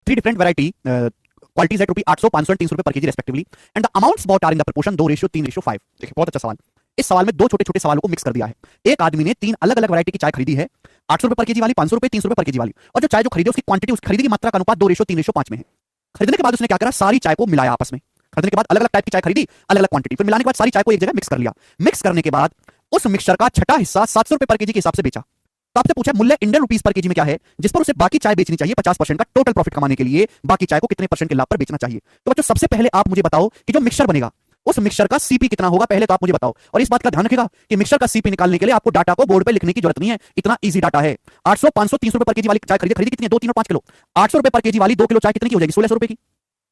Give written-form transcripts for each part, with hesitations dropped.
Three different variety qualities at rupee 800, 500 and 300 रुपए पर KG respectively and the amounts bought are in the proportion 2:3:5। देखिए बहुत अच्छा सवाल। इस सवाल में दो छोटे छोटे सवालों को मिक्स कर दिया है। एक आदमी ने तीन अलग अलग वैरायटी की चाय खरीदी है, 800 रुपए पर केजी वाली, 500 रुपए, 300 रुपए पर केजी वाली, और जो चाय जो खरीदी उसकी क्वांटिटी, उसकी खरीदी की मात्रा का अनुपात 2:3:5 में है। खरीदने के बाद उसने क्या करा, सारी चाय को मिलाया आपस में। खरीदने के बाद अलग अलग टाइप की चाय खरीदी, अलग अलग क्वांटिटी, फिर मिलाने के बाद सारी चाय को एक जगह मिक्स कर लिया। मिक्स करने के बाद उस मिक्सचर का छठा हिस्सा 700 रुपए पर केजी के हिसाब से बेचा। तो आपसे पूछा मूल्य इंडियन रुपीस पर केजी में क्या है जिस पर उसे बाकी चाय बेचनी चाहिए 50% का टोटल प्रॉफिट कमाने के लिए, बाकी चाय को कितने परसेंट के लाभ पर बेचना चाहिए। तो बच्चों सबसे पहले आप मुझे बताओ कि जो मिक्सचर बनेगा उस मिक्सचर का सीपी कितना होगा, पहले तो आप मुझे बताओ। और इस बात का ध्यान रखिएगा कि मिक्सचर का सीपी निकालने के लिए आपको डाटा को बोर्ड पे लिखने की जरूरत नहीं है, इतना इजी डाटा है। 800, 500, 300 रुपए पर केजी वाली चाय खरीदी कितनी है, 2, 3 और 5 किलो। 800 रुपए पर केजी वाली 2 किलो चाय कितनी की हो जाएगी, 1600 रुपए की।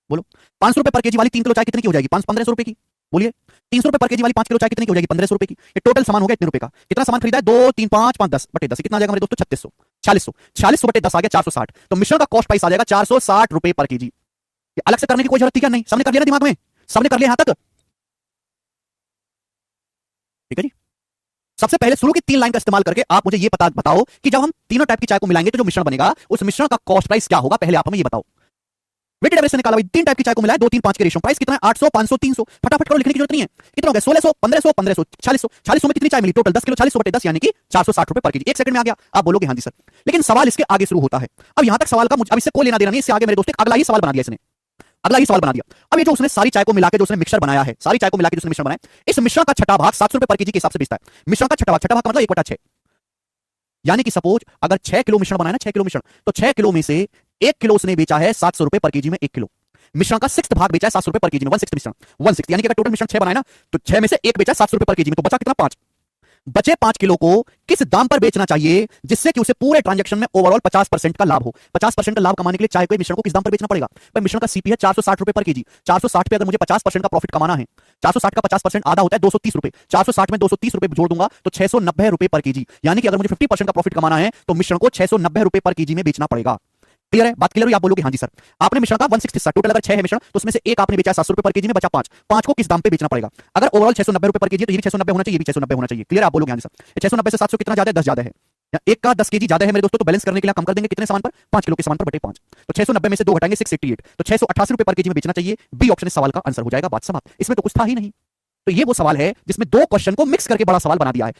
बोलो। 500 रुपए पर केजी वाली 3 किलो चाय कितनी की हो जाएगी, 1500 रुपए की। बोलिए। 300 रुपए पर केजी वाली 5 किलो चाय कितनी की हो जाएगी, 1500 रुपए की। ये टोटल सामान हो गया इतने रुपए का। कितना सामान खरीदा है, 2, 3, 5, 5, 10 बटे 10, कितना आ जाएगा मेरे दोस्तों, 3600, 4600, 4600 बटे 10 आ गया 460। तो मिश्रण का कॉस्ट प्राइस आ जाएगा 460 रुपए पर केजी। ये अलग से करने की कोई जरूरत थी क्या, नहीं, सबने कर लिया ना दिमाग में, सबने कर लिया यहां तक, ठीक है जी। सबसे पहले शुरू की 3 लाइन का इस्तेमाल करके आप मुझे ये बताओ कि जब हम तीनों टाइप की चाय को मिलाएंगे तो जो मिश्रण बनेगा उस मिश्रण का कॉस्ट प्राइस क्या होगा, पहले आप हमें ये बताओ। वेटेड एवरेज से निकाला भाई, 3 टाइप की चाय को मिलाया, 2, 3, 5 के रेशियो, प्राइस कितना है, 800, 500, 300, फटाफट करो, लिखने की जरूरत नहीं है। कितना हो गया, 1600, 1500, 1500, 4600, 4600 में कितनी चाय मिली, टोटल 10 किलो, 40 बटे 10 यानी कि 460 रुपए पर केजी। एक सेकंड में आ गया, आप बोलोगे हाँ जी सर, लेकिन सवाल इसके आगे शुरू होता है। अब यहां तक सवाल का मुझे अब इससे कोई लेना देना नहीं, इससे आगे मेरे दोस्त अगला ही सवाल बना दिया इसने, अगला ही सवाल बना दिया। अब ये जो उसने सारी चाय को मिलाकर जो उसने मिक्सचर बनाया है, सारी चाय को मिलाकर जो उसने मिश्रण बनाया, इस मिश्रण का छठा भाग 700 रुपए पर केजी के हिसाब से बेचता है। मिश्रण का छठा भाग का मतलब 1/6, यानी कि सपोज अगर 6 किलो मिश्रण बनाया ना, 6 किलो मिश्रण, तो 6 किलो में से 1 किलो उसने बेचा है 700 रुपए पर केजी में, 1 किलो मिश्रण का 6th भाग बेचा है 700 रुपए पर केजी में, 1/6 मिश्रण, 1/6, यानी कि अगर टोटल मिश्रण 6 बनाया ना तो 6 में से 1 बेचा 700 रुपए पर केजी में, तो बचा कितना, 5। बचे 5 किलो को किस दाम पर बेचना चाहिए जिससे कि उसे पूरे ट्रांजैक्शन में ओवरऑल 50% का लाभ हो। 50% का लाभ कमाने के लिए चाय को मिश्रण को किस दाम पर बेचना पड़ेगा, भाई मिश्रण का सीपी है 460 रुपए पर केजी। 460 पे अगर मुझे 50% का प्रॉफिट कमाना है, 460 का 50% आधा होता है 230 रुपए, 460 में 230 रुपए जोड़ दूंगा तो 690 रुपए पर केजी, यानी कि अगर मुझे 50% का प्रॉफिट कमाना है तो मिश्रण को 690 रुपए पर केजी में बेचना पड़ेगा। क्लियर है, बात क्लियर हुई, आप बोलोगे हाँ जी सर। आपने मिश्रण का 160 हिस्सा, टोटल अगर 6 है मिश्रण तो उसमें से एक आपने बेचा 700 रुपए पर केजी में, बचा 5, 5 को किस दाम पे बेचना पड़ेगा। अगर ओवरऑल 690 रुपए पर केजी तो ये 690 होना चाहिए, ये भी 690 होना चाहिए। क्लियर, आप बोलोगे हाँ जी सर। 690 से 700 कितना ज्यादा है, 10 ज्यादा है, एक का 10 केजी ज्यादा है मेरे दोस्तों, तो बैलेंस करने के लिए कम कर देंगे कितने सामान पर, 5 किलो के सामान पर बटे 5, तो 690 में से 2 घटाएंगे 688, तो 688 रुपए पर केजी में बेचना चाहिए। बी ऑप्शन इस सवाल का आंसर हो जाएगा, बात समाप्त। इसमें तो कुछ था ही नहीं। तो ये वो सवाल है जिसमें दो क्वेश्चन को मिक्स करके बड़ा सवाल बना दिया है।